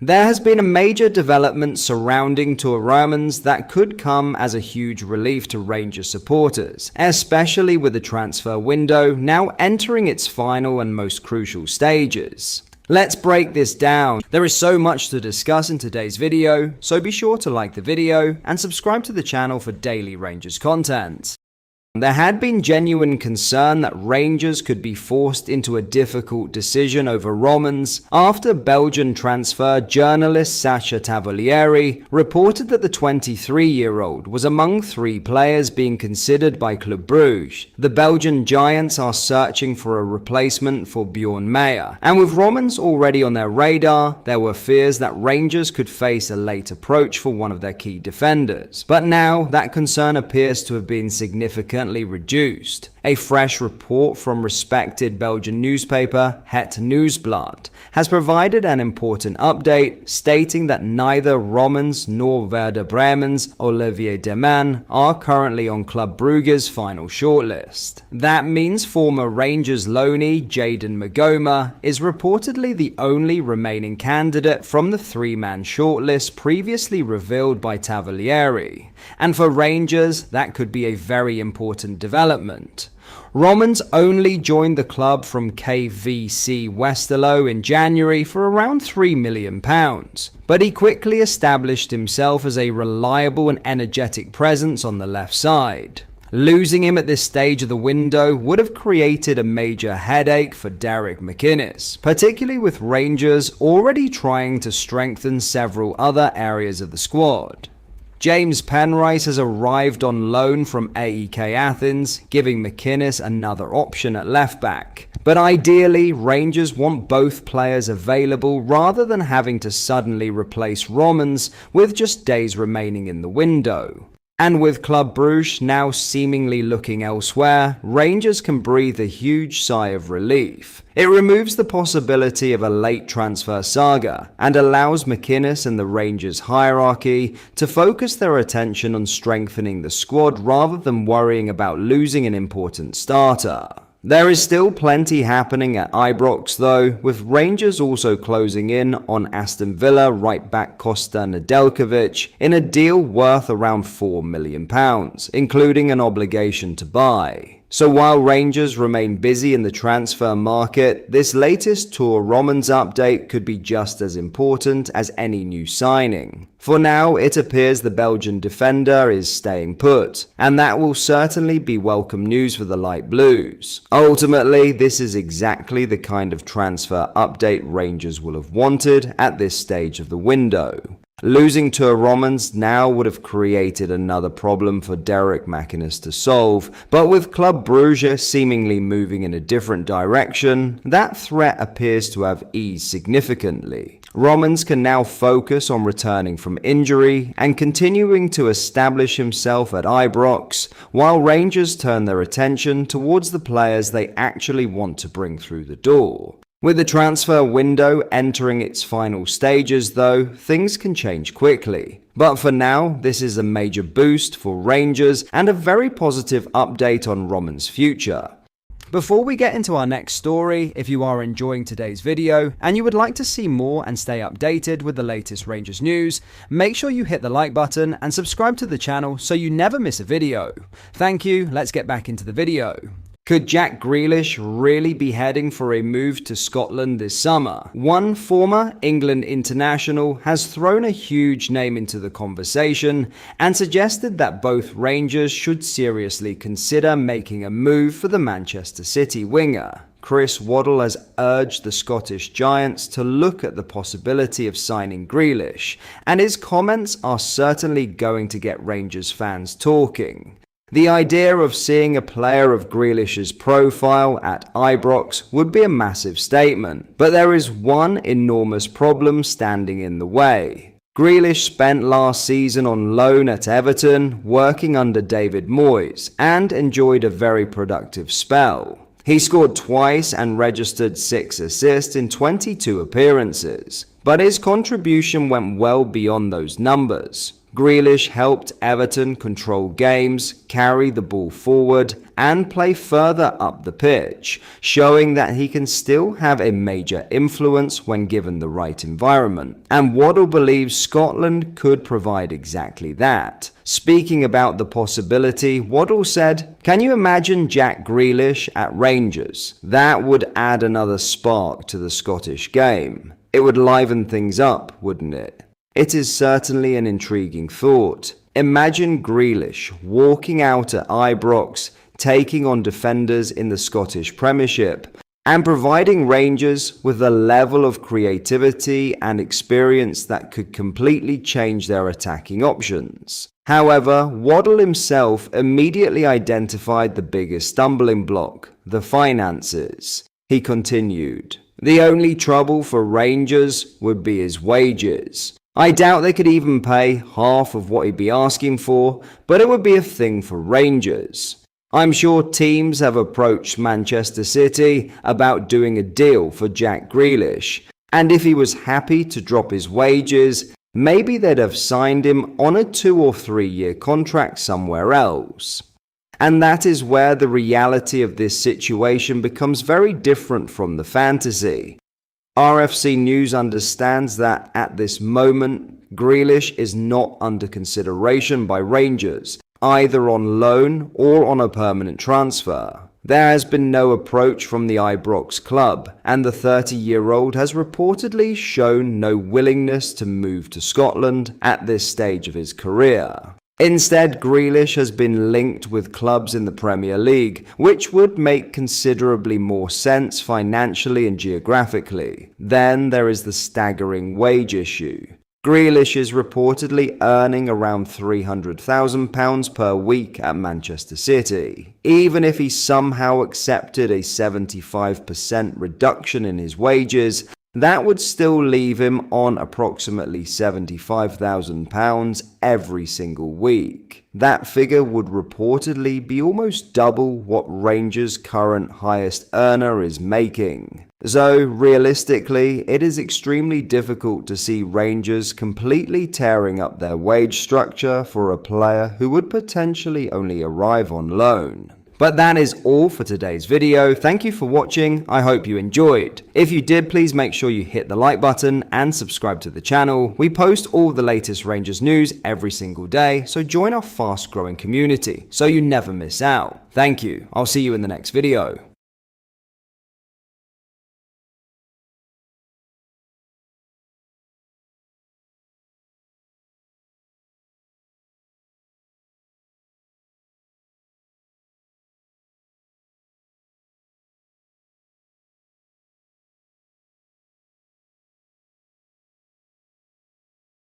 There has been a major development surrounding Tuur Rommens that could come as a huge relief to Rangers supporters, especially with the transfer window now entering its final and most crucial stages. Let's break this down. There is so much to discuss in today's video, so be sure to like the video and subscribe to the channel for daily Rangers content. There had been genuine concern that Rangers could be forced into a difficult decision over Rommens after Belgian transfer journalist Sacha Tavolieri reported that the 23-year-old was among 3 players being considered by Club Brugge. The Belgian giants are searching for a replacement for Bjorn Meyer, and with Rommens already on their radar, there were fears that Rangers could face a late approach for one of their key defenders. But now, that concern appears to have been significantly reduced. A fresh report from respected Belgian newspaper Het Nieuwsblad has provided an important update stating that neither Rommens nor Werder Bremen's Olivier Deman are currently on Club Brugge's final shortlist. That means former Rangers loanee Jayden Magoma is reportedly the only remaining candidate from the 3-man shortlist previously revealed by Tavolieri. And for Rangers, that could be a very important development. Rommens only joined the club from KVC Westerlo in January for around £3 million, but he quickly established himself as a reliable and energetic presence on the left side. Losing him at this stage of the window would have created a major headache for Derek McInnes, particularly with Rangers already trying to strengthen several other areas of the squad. James Penrice has arrived on loan from AEK Athens, giving McInnes another option at left back. But ideally, Rangers want both players available rather than having to suddenly replace Rommens with just days remaining in the window. And with Club Brugge now seemingly looking elsewhere, Rangers can breathe a huge sigh of relief. It removes the possibility of a late transfer saga and allows McInnes and the Rangers hierarchy to focus their attention on strengthening the squad rather than worrying about losing an important starter. There is still plenty happening at Ibrox though, with Rangers also closing in on Aston Villa right-back Costa Nedeljkovic in a deal worth around £4 million, including an obligation to buy. So while Rangers remain busy in the transfer market, this latest Tuur Rommens update could be just as important as any new signing. For now, it appears the Belgian defender is staying put, and that will certainly be welcome news for the Light Blues. Ultimately, this is exactly the kind of transfer update Rangers will have wanted at this stage of the window. Losing Tuur Rommens now would have created another problem for Derek McInnes to solve, but with Club Brugge seemingly moving in a different direction, that threat appears to have eased significantly. Rommens can now focus on returning from injury and continuing to establish himself at Ibrox, while Rangers turn their attention towards the players they actually want to bring through the door. With the transfer window entering its final stages though, things can change quickly. But for now, this is a major boost for Rangers and a very positive update on Rommens' future. Before we get into our next story, if you are enjoying today's video and you would like to see more and stay updated with the latest Rangers news, make sure you hit the like button and subscribe to the channel so you never miss a video. Thank you, let's get back into the video. Could Jack Grealish really be heading for a move to Scotland this summer? One former England international has thrown a huge name into the conversation and suggested that both Rangers should seriously consider making a move for the Manchester City winger. Chris Waddle has urged the Scottish Giants to look at the possibility of signing Grealish, and his comments are certainly going to get Rangers fans talking. The idea of seeing a player of Grealish's profile at Ibrox would be a massive statement, but there is one enormous problem standing in the way. Grealish spent last season on loan at Everton, working under David Moyes, and enjoyed a very productive spell. He scored twice and registered 6 assists in 22 appearances, but his contribution went well beyond those numbers. Grealish helped Everton control games, carry the ball forward, and play further up the pitch, showing that he can still have a major influence when given the right environment. And Waddle believes Scotland could provide exactly that. Speaking about the possibility, Waddle said, "Can you imagine Jack Grealish at Rangers? That would add another spark to the Scottish game. It would liven things up, wouldn't it?" It is certainly an intriguing thought. Imagine Grealish walking out at Ibrox, taking on defenders in the Scottish Premiership, and providing Rangers with a level of creativity and experience that could completely change their attacking options. However, Waddle himself immediately identified the biggest stumbling block: the finances. He continued, "The only trouble for Rangers would be his wages. I doubt they could even pay half of what he'd be asking for, but it would be a thing for Rangers. I'm sure teams have approached Manchester City about doing a deal for Jack Grealish, and if he was happy to drop his wages, maybe they'd have signed him on a 2 or 3 year contract somewhere else." And that is where the reality of this situation becomes very different from the fantasy. RFC News understands that at this moment, Grealish is not under consideration by Rangers, either on loan or on a permanent transfer. There has been no approach from the Ibrox club, and the 30-year-old has reportedly shown no willingness to move to Scotland at this stage of his career. Instead, Grealish has been linked with clubs in the Premier League, which would make considerably more sense financially and geographically. Then there is the staggering wage issue. Grealish is reportedly earning around £300,000 per week at Manchester City. Even if he somehow accepted a 75% reduction in his wages, that would still leave him on approximately £75,000 every single week. That figure would reportedly be almost double what Rangers' current highest earner is making. So, realistically, it is extremely difficult to see Rangers completely tearing up their wage structure for a player who would potentially only arrive on loan. But that is all for today's video. Thank you for watching. I hope you enjoyed. If you did, please make sure you hit the like button and subscribe to the channel. We post all the latest Rangers news every single day, so join our fast growing community so you never miss out. Thank you. I'll see you in the next video.